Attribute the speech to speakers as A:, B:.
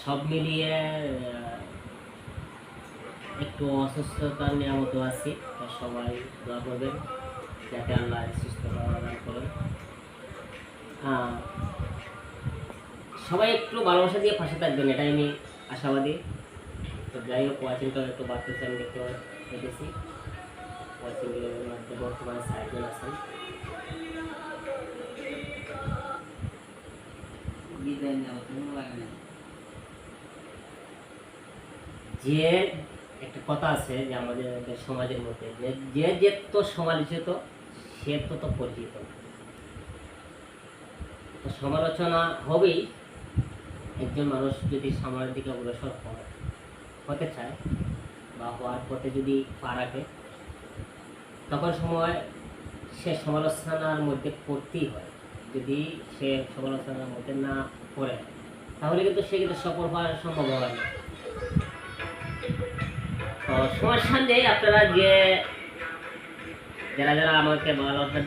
A: সব মিলিয়ে একটু অসুস্থতার নিয়ামত আছি। সবাই দোয়া করবেন যাতে আল্লাহ সুস্থতা দান করেন। সবাই একটু ভালোবাসা দিয়ে পাশে থাকবেন, এটাই আমি আশাবাদী। তো যাই হোক, ওয়াচিংটা একটু বাড়তেছে, আমি দেখতে পেতেছি। ওয়াচিংয়ের মধ্যে বর্তমানে ৬০ জন আছেন। যে একটা কথা আছে যে আমাদের সমাজের মধ্যে যে যে তো সমালোচিত সে তো পরিচিত। সমালোচনা হবেই। একজন মানুষ যদি সামনের দিকে অগ্রসর হতে চায় বা হওয়ার পথে যদি পা রাখে, তখন সময় সে সমালোচনার মধ্যে পড়তেই হয়। যদি সে সমালোচনার মধ্যে না পড়ে তাহলে কিন্তু সে কিন্তু সফল হওয়ার সম্ভব হয় না। তো সমস্যা নেই, আপনারা যারা আমাকে ভালোবাসা